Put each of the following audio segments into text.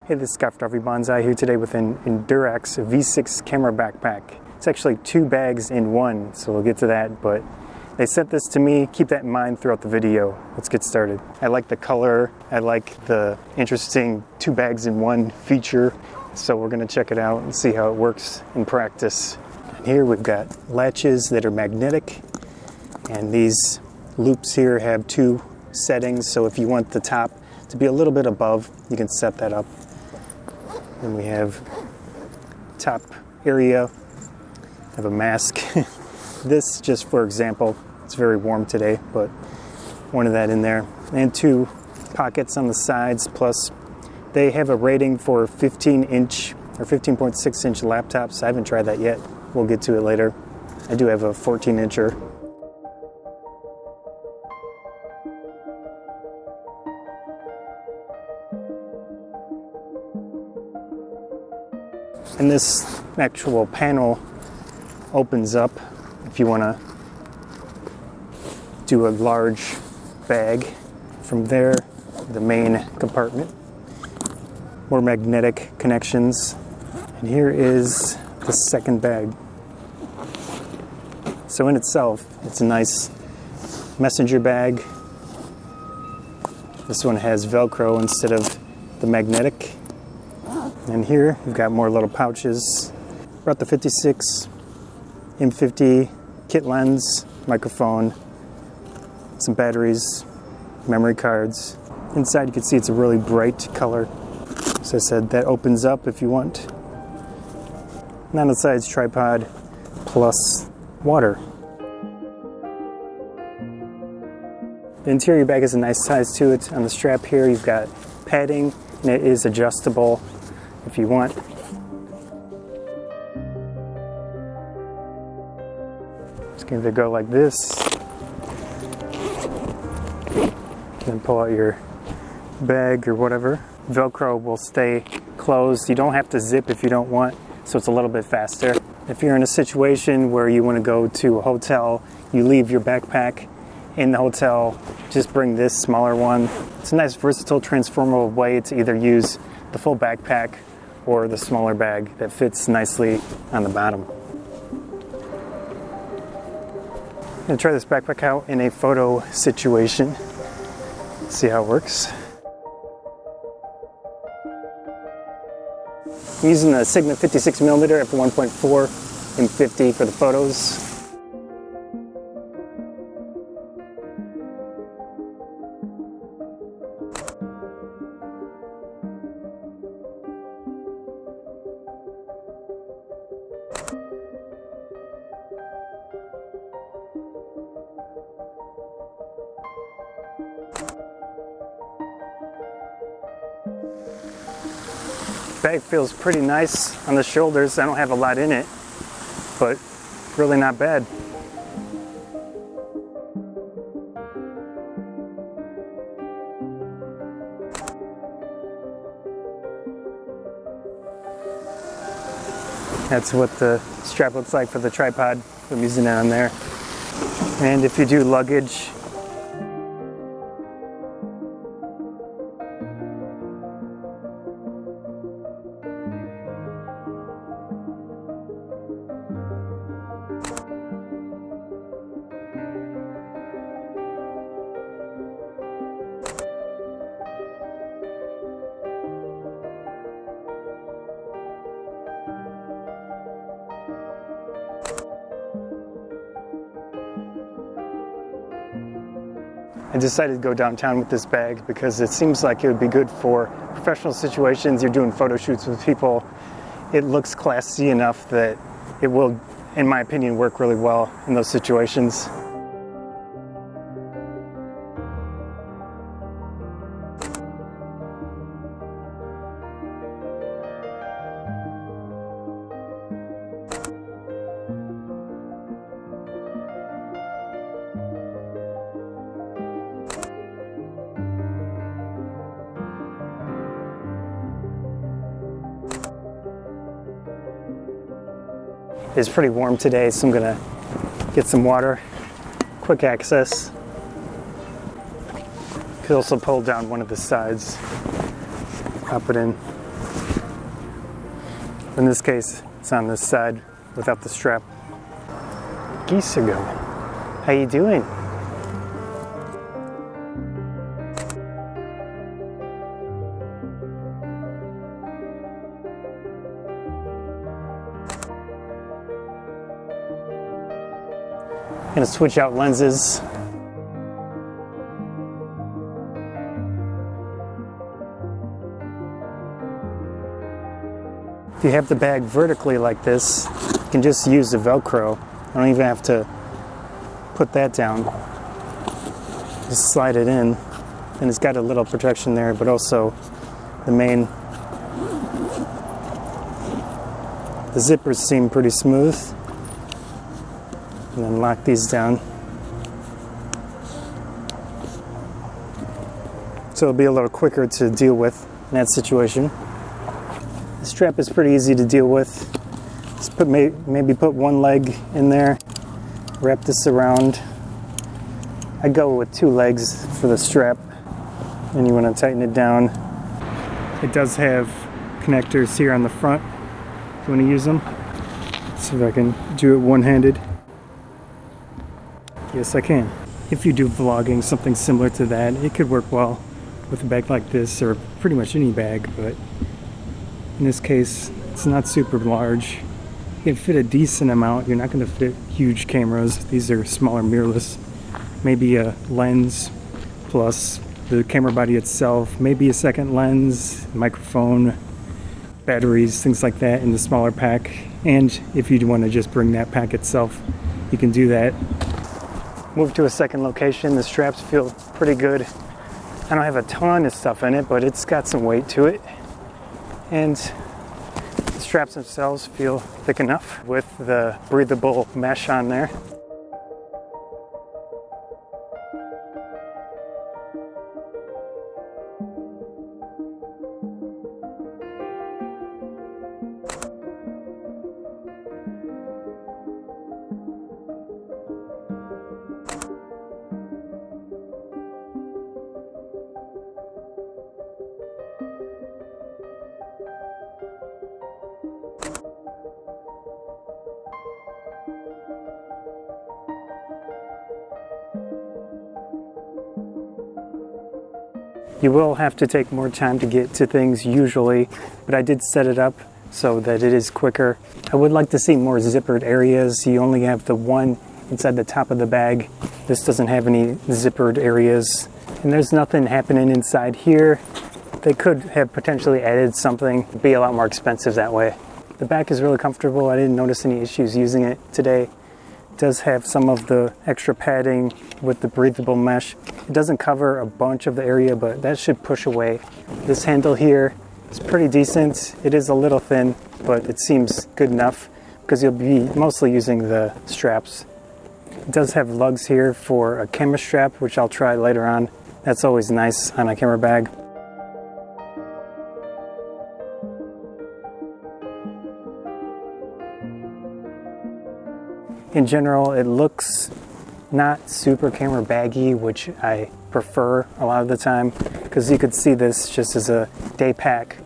Hey, this is Scott Photography Banzai here today with an Endurax ED-V6 camera backpack. It's actually 2 bags in one, so we'll get to that, but they sent this to me. Keep that in mind throughout the video. Let's get started. I like the color. I like the interesting 2 bags in one feature, so we're going to check it out and see how it works in practice. And here we've got latches that are magnetic, and these loops here have 2 settings, so if you want the top to be a little bit above, you can set that up. Then we have top area, have a mask. This, just for example, it's very warm today, but wanted that in there. And 2 pockets on the sides, plus they have a rating for 15-inch or 15.6-inch laptops. I haven't tried that yet. We'll get to it later. I do have a 14-incher. And this actual panel opens up if you want to do a large bag. From there, the main compartment, more magnetic connections. And here is the second bag. So in itself, it's a nice messenger bag. This one has Velcro instead of the magnetic. And here we've got more little pouches. Brought the 56, M50, kit lens, microphone, some batteries, memory cards. Inside you can see it's a really bright color. As I said, that opens up if you want. And on the side's tripod plus water. The interior bag has a nice size to it. On the strap here you've got padding, and it is adjustable if you want. Just give it a go like this. Then pull out your bag or whatever. Velcro will stay closed. You don't have to zip if you don't want, so it's a little bit faster. If you're in a situation where you want to go to a hotel, you leave your backpack in the hotel, just bring this smaller one. It's a nice versatile transformable way to either use the full backpack or the smaller bag that fits nicely on the bottom. I'm going to try this backpack out in a photo situation. See how it works. I'm using a Sigma 56mm f1.4 M50 for the photos. Bag feels pretty nice on the shoulders. I don't have a lot in it, but really not bad. That's what the strap looks like for the tripod. I'm using it on there. And if you do luggage, I decided to go downtown with this bag because it seems like it would be good for professional situations. You're doing photo shoots with people. It looks classy enough that it will, in my opinion, work really well in those situations. It's pretty warm today, so I'm gonna get some water. Quick access. Could also pull down one of the sides, pop it in. In this case, it's on this side without the strap. Geese are going. How you doing? Gonna switch out lenses. If you have the bag vertically like this, you can just use the Velcro. I don't even have to put that down. Just slide it in, and it's got a little protection there, but also the zippers seem pretty smooth. And then lock these down. So it'll be a little quicker to deal with in that situation. The strap is pretty easy to deal with. Just maybe put one leg in there, wrap this around. I go with 2 legs for the strap, and you want to tighten it down. It does have connectors here on the front if you want to use them. Let's see if I can do it one-handed. Yes, I can. If you do vlogging, something similar to that, it could work well with a bag like this, or pretty much any bag, but in this case, it's not super large. You can fit a decent amount. You're not going to fit huge cameras. These are smaller mirrorless. Maybe a lens plus the camera body itself, maybe a second lens, microphone, batteries, things like that in the smaller pack. And if you want to just bring that pack itself, you can do that. Move to a second location. The straps feel pretty good. I don't have a ton of stuff in it, but it's got some weight to it. And the straps themselves feel thick enough with the breathable mesh on there. You will have to take more time to get to things usually, but I did set it up so that it is quicker. I would like to see more zippered areas. You only have the one inside the top of the bag. This doesn't have any zippered areas. And there's nothing happening inside here. They could have potentially added something. It'd be a lot more expensive that way. The back is really comfortable. I didn't notice any issues using it today. It does have some of the extra padding with the breathable mesh. It doesn't cover a bunch of the area, but that should push away. This handle here is pretty decent. It is a little thin, but it seems good enough because you'll be mostly using the straps. It does have lugs here for a camera strap, which I'll try later on. That's always nice on a camera bag. In general, it looks not super camera baggy, which I prefer a lot of the time, because you could see this just as a day pack,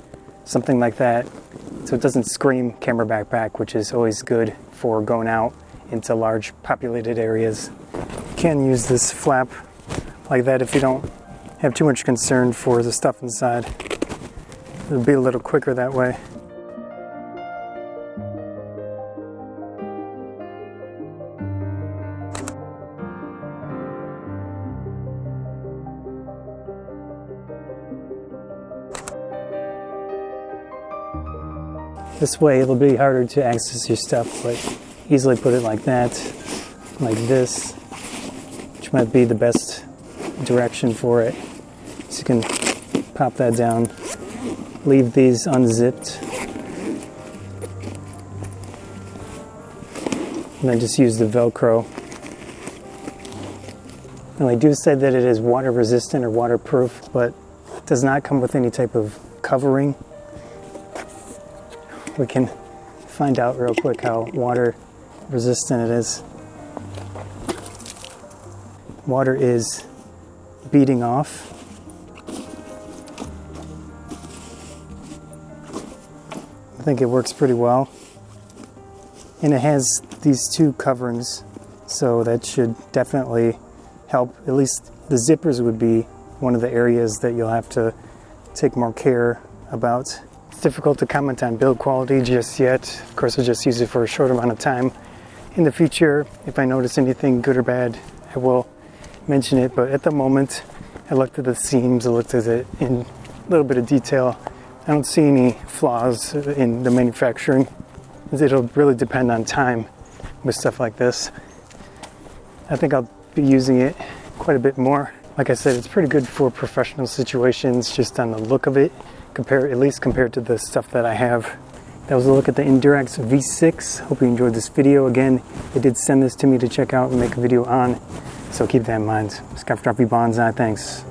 something like that. So it doesn't scream camera backpack, which is always good for going out into large populated areas. You can use this flap like that if you don't have too much concern for the stuff inside. It'll be a little quicker that way. This way it'll be harder to access your stuff, but easily put it like that, like this, which might be the best direction for it. So you can pop that down, leave these unzipped, and then just use the Velcro. And they do say that it is water resistant or waterproof, but it does not come with any type of covering. We can find out real quick how water resistant it is. Water is beading off. I think it works pretty well. And it has these two coverings, so that should definitely help. At least the zippers would be one of the areas that you'll have to take more care about. It's difficult to comment on build quality just yet. Of course, I'll just use it for a short amount of time. In the future, if I notice anything good or bad, I will mention it. But at the moment, I looked at the seams, I looked at it in a little bit of detail. I don't see any flaws in the manufacturing. It'll really depend on time with stuff like this. I think I'll be using it quite a bit more. Like I said, it's pretty good for professional situations just on the look of it, at least compared to the stuff that I have. That was a look at the Endurax V6. Hope you enjoyed this video. Again, they did send this to me to check out and make a video on, so keep that in mind. Scott Banzai, thanks.